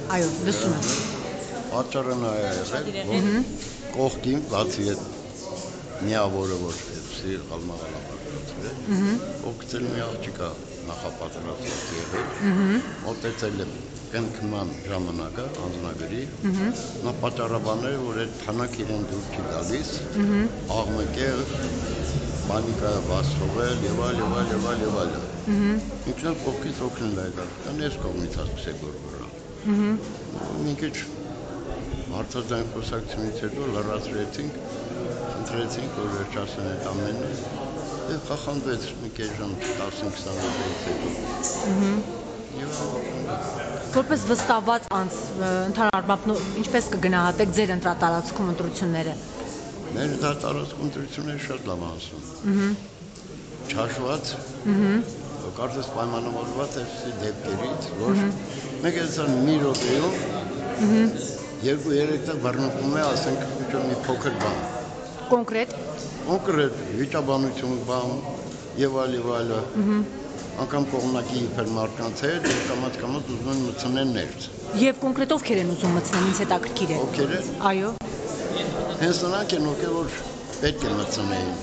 Այո, լսում եմ։ Պատճառը նա է եղել, որ կողքին բացի այդ միավորը որ էսի ալմաղալապարտացել է, օգտել մի աղջիկա նախապատրաստված եղել, մոտեցել է կնքման ժամանակը անձնագրի, նա պատճառաբանել է, որ այդ թանակ իրեն դուր չի գալիս, աղմկել, պանիկա բաց թողել եւ այլ։ Ինքն էլ կողքից օգնել է եկան, ես կողմից ասել գորգորա։ Մի քիչ հարցազրույց խոսակցությունից հետո լրացրեցինք, ընտրեցինք, որ վերջացնեն այդ ամենը եւ խախանվեց մի կես ժամ 15-20 րոպեից հետո։ Որպես վստահված անձ, ընդհանուր առմամբ ինչպես կգնահատեք ձեր ընտրատարածքում ընտրությունները։ Մեր ընտրատարածքում ընտրությունները շատ լավ անցնում։ Չաշված, կարծես պայմանավորված է դեպքերից, որ մեկ էսան մի րոպեում 2-3 տեղ բռնկում է, ասենք, մի փոքր բան։ Կոնկրետ վիճաբանություն բան եւ այլ։ Անկամ կողմնակի իբր մարդկանց հետ կամաց ուզում են մտցնել ներս։ Եվ կոնկրետ ովքեր են ուզում մտցնել, ինձ հետաքրքիր է։ Ովքեր են։ Այո։ Հենց նրանք են, ովքեր որ պետք է մտցնեին։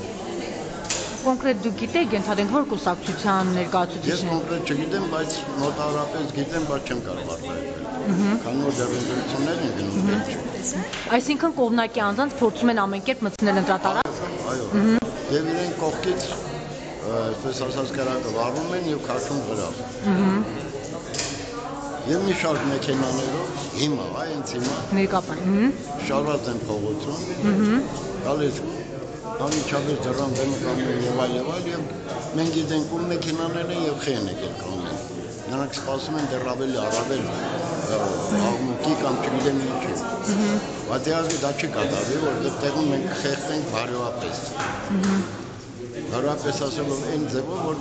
Կոնկրետ դուք գիտեք, ենթադրենք, որ կուսակցության ներկայացուցիչներ։ Ես կոնկրետ չգիտեմ, բայց մոտավորապես գիտեմ, բայց չեմ կարող արտահայտել։ Քանի որ դեռ ընտրություններ են գնում։ Այսինքն կողմնակի անձանց փորձում են ամեն կերպ մտցնել ընտրատարածք։ Այո։ Եվ իրեն կողքից, այսպես ասած, կրակը վառում են եւ քաշում դրավ։ Եվ մի շարք մեքենաներով հիմա, հենց հիմա ներկապան։ Շարված են փողոցում։ Գալիս անմիջապես դրան դեմ կանգնում եւ այլ եւ մենք գիտենք ում մեքենաներն են եւ խեն եկել կանգնել։ Նրանք սպասում են դեռ ավելի առավել աղմուկի կամ չգիտեմ ինչ։ Բայց իհարկե դա չի կատարվի, որ դեռ մենք խեղդենք բարոյապես։ Բարոյապես ասելով այն ձևով, որ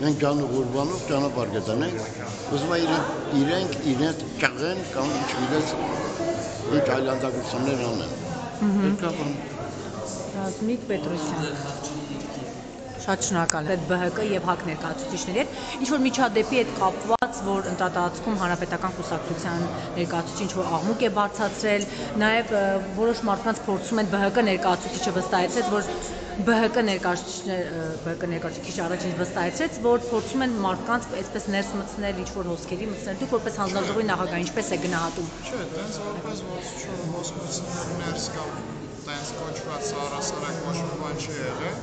մենք ջանուղուրբանով ճանապարհ գտնենք, ուզում է իրենք ճաղեն կամ չգիտես ինչ այլանդակություններ անեն։ Ռազմիկ Պետրոսյան։ Շատ շնորհակալ եմ ԲՀԿ եւ ՀԱԿ ներկայացուցիչների հետ։ Ինչ որ միջադեպի հետ կապված, որ ընտրատարածքում հանրապետական կուսակցության ներկայացուցիչ ինչ որ աղմուկ է բարձրացրել, նաեւ որոշ մարդկանց փորձում են ԲՀԿ ներկայացուցիչը վստահեցրեց, որ ԲՀԿ ներկայացուցիչի առաջին վստահեցրեց, որ փորձում են մարդկանց այսպես ներս մտցնել, ինչ որ հոսքերի մտցնել։ Դուք որպես հանձնաժողովի նախագահ ինչպես է գնահատում։ Չէ, տենց որպես հոսք մտցնել ներս կամ տենց կոչված առասարակ ոչ մի բան չի եղել։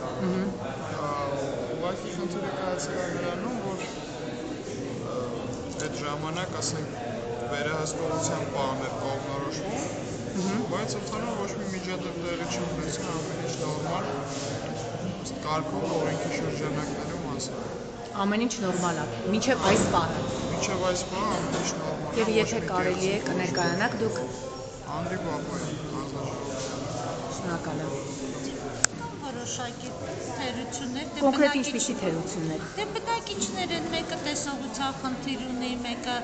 Ուղղակի խնդիրը կայացել է նրանում, որ այդ ժամանակ, ասենք, վերահսկողության պահն էր կողմնորոշվում, բայց ընդհանուր ոչ մի միջադեպ տեղի չունեցավ, ամեն ինչ նորմալ, կարգով օրենքի շրջանակներում ասել։ Ամեն ինչ նորմալ է, մինչև այս պահը։ Մինչև այս պահը ամեն ինչ նորմալ է։ Եվ եթե կարելի է կներկայանաք դուք։ Անդրի Բաբոյան, հանձնաժողովի։ Շնորհակալ եմ։ Որոշակի թերություններ, կոնկրետ ինչպիսի թերություններ։ Դե բնակիչներ են, մեկը տեսողության խնդիր ունի, մեկը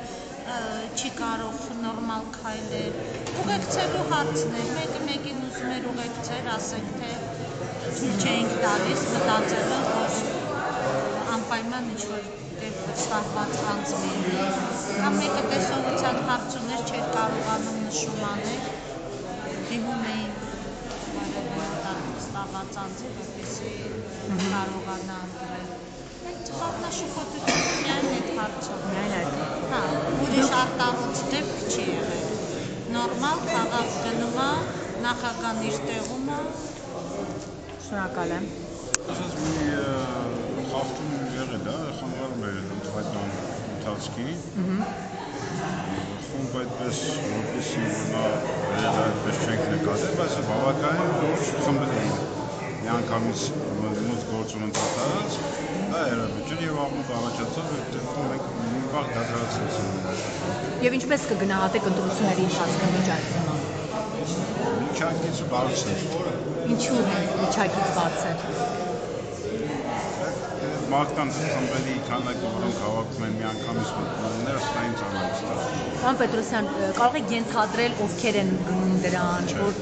չի կարող նորմալ քայլել։ Ուղեկցելու հարցներ, մեկը մեկին ուզում էր ուղեկցել, ասենք թե ցույց չէինք տալիս, մտածելով, որ անպայման ինչ-որ վստահված անձ լինի։ Կամ մեկը տեսողության հարց ուներ, չէր կարողանում նշում անել, դիմում էին վստահված անձի, որպեսզի կարողանա ընտրել։ Կանխաշփոթությունը միայն այդ հարցով։ Միայն այդ։ Հա, ուրիշ արտահայտ դեպք չի եղել։ Նորմալ խաղաղ գնում է, նախագահն իր տեղում է։ Շնորհակալ եմ։ Ասած մի խախտում եղել է, խանգարում էր ընդհանրական ընթացքի։ Խումբ այդպես որպեսզի որ նա վերել այդպես չենք նկատել, բայց բավականին լուրջ խմբեր էին։ Միանգամից մոտ գործուն ընթացած, դա երևիչր եւ աղմուկ առաջացավ, այդտեղ մենք մի բաղ դադարեցինք։ Եվ ինչպես կգնահատեք ընտրությունների ընթացքը միջազգային։ Միջակից բարձր։ Ինչու է միջակից բարձր։ Մարդկանց խմբերի քանակը, որոնք հավաքում են միանգամից մտնումները, սա ինձ անհանգստացնում է։ Պարոն Պետրոսյան, կարող եք ենթադրել ովքեր են գնում դրան, որ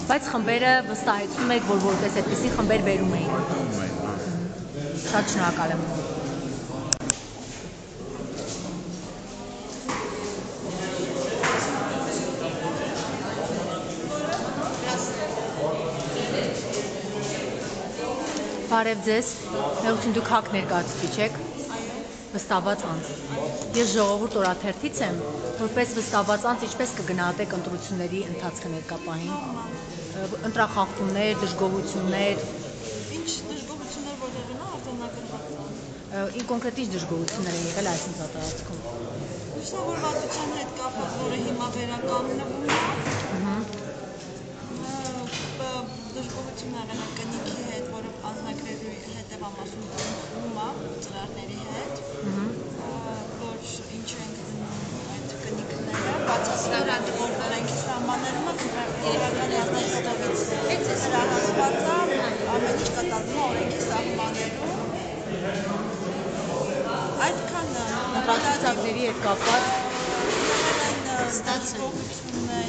բայց խմբերը վստահեցնում եք, որ որպես այդպիսի խմբեր բերում էին։ Շատ շնորհակալ եմ։ Բարև ձեզ։ Ներողություն, դուք հակ ներկայացուցիչ եք։ Վստահված անձ։ Ես ժողովուրդ օրաթերթից եմ, որպես վստահված անձ ինչպես կգնահատեք ընտրությունների ընթացքը ներկա պահին։ Ընտրախախտումներ, դժգոհություններ։ Ինչ դժգոհություններ որ եղել է արձանագրված։ Կոնկրետ ինչ դժգոհություններ են եղել այս ընտրատարածքում։ Լուսավորվածության հետ կապված, որը հիմա վերականգնվում է։ Դժգոհություն եղել է կնիքի հետ, որը անձնագրերի հետևամասում ծնվում է ծրարների հետ, որ ինչ ենք դնում այդ կնիքները, բացասական որ օրենքի սահմաններում իրական հանձնաժողովից հրահասված է, ամեն ինչ կատարվում է օրենքի սահմաններում։ Այդքան ընտրացուցակների հետ կապված դժգոհություններ,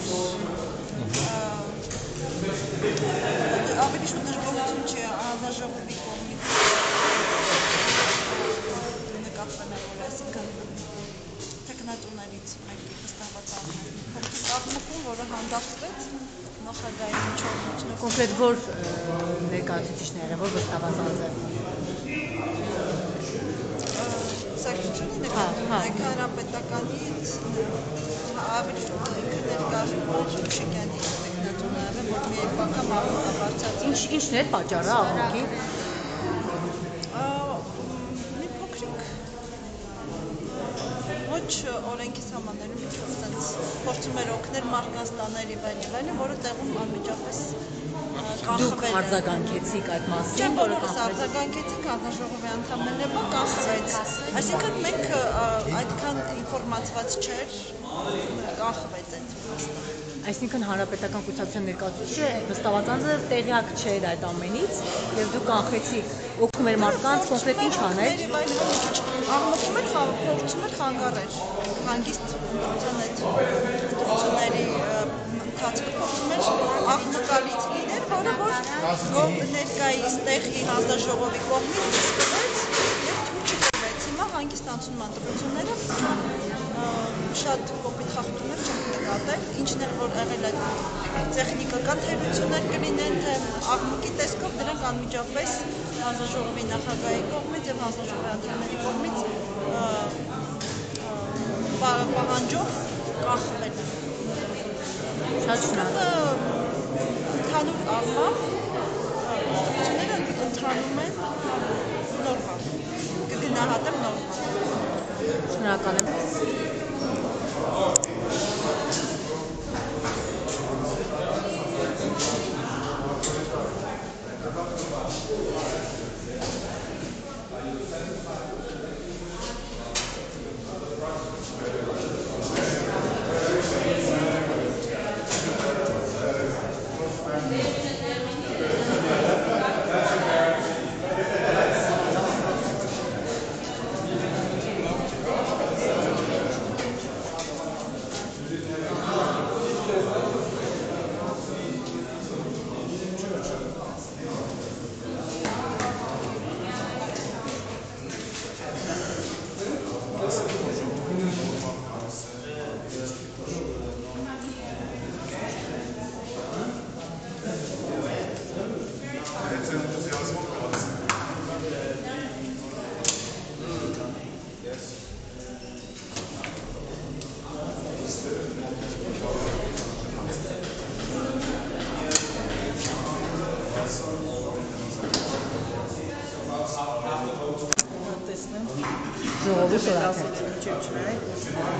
ավելի շուտ դժգոհություն չի հանձնաժողովի կողմից նկատվել է, որ այսինքն թեկնածուներից մեկի վստահված աղմուկում, որը հանդարտվեց նախագահի միջոցով։ Կոնկրետ որ ներկայացուցիչները, որ վստահված անձ է։ Սակցությունի նկատմամբ հանրապետականից ավելի շուտ ինքը ներկայացնում Շիկյանի տեխնատունը, որ մի անգամ աղմուկաբարձած։ Ինչն էր պատճառը աղմուկի։ Մի փոքրիկ ոչ օրենքի սահմաններում ինչ-որ sense փորձում էր օգնել մարդկանց տաների վայրի, որը տեղում անմիջապես կանխվել է։ Դուք արձագանքեցիք այդ մասին, որը արձագանքեցիք, հանձնաժողովի անդամներն կանխվեց։ Այսինքն մենք այդքան ինֆորմացված չէր, կանխվեց այդ փաստը։ Այսինքն հանրապետական կուսակցության ներկայացուցիչը վստահված անձը տեղյակ չէր այդ ամենից եւ դուք կանխեցիք օգնում էր մարդկանց կոնկրետ ինչ անել։ Աղմկում էր, փորձում էր խանգարել հանգիստ ընտրությունների ընթացքը փորձում էր աղմկալից լինել, որը որ ներկայիս տեղի հանձնաժողովի կողմից դիսկվեց եւ թույլ չտվեց։ Հիմա հանգիստ անցնում են ընտրությունները, շատ կոպիտ խախտումներ չենք նկատել, ինչն էլ որ եղել է տեխնիկական թերություններ կլինեն, թե աղմուկի տեսքով դրանք անմիջապես հանձնաժողովի նախագահի կողմից եւ հանձնաժողովի անդամների կողմից պահանջով կանխվել են։ Շատ շնորհակալ։ Ընդհանուր առմամբ ընտրությունները ընթանում են նորմալ, կգնահատեմ նորմալ։ Շնորհակալ եմ։ Ժողովուրդ օրաթերթ։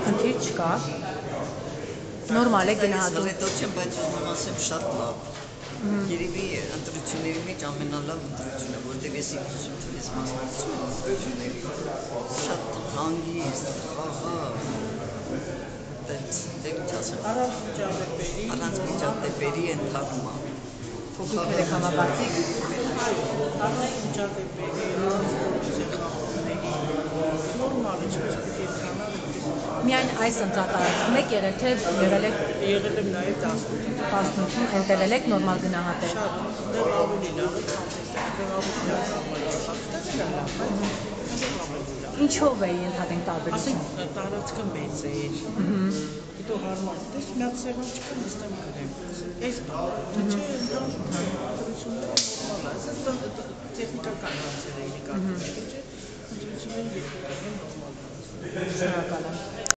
Խնդիր չկա։ Նորմալ է գնահատում։ Հետոչեմ, բայց ուզում ասեմ շատ լավ։ Երևի ընտրությունների մեջ ամենալավ ընտրությունը, որտեղ ես ինքնությունից մասնակցում եմ ընտրությունների, շատ հանգիստ, խաղաղ, դե ինչ ասեմ, առանց միջադեպերի ընթանում է։ Դուք եք համապատասխան։ Առանց միջադեպերի, նորմալ ինչպես պիտի ընթանա։ Միայն այս ընտրատարածքում եք եղել, թե եղել եք Եղել եմ նաև 18 ընտրել եք նորմալ գնահատել։ շատ դեռ ավելի լավ է, քան դեռ ավելի լավ է։ Ինչով է ընդհանրեն տարբերություն։ Ասենք տարածքը մեծ է։ Հետո հարմար։ Դες մի հատ սեղան չկա, նստեմ գրեմ։ Այս բանը չէ, ընդհանրությունները նորմալ է։ տեխնիկական հարցեր էին կարգավորել, ընտրությունների երկրորդ նորմալ։ Շնորհակալ եմ։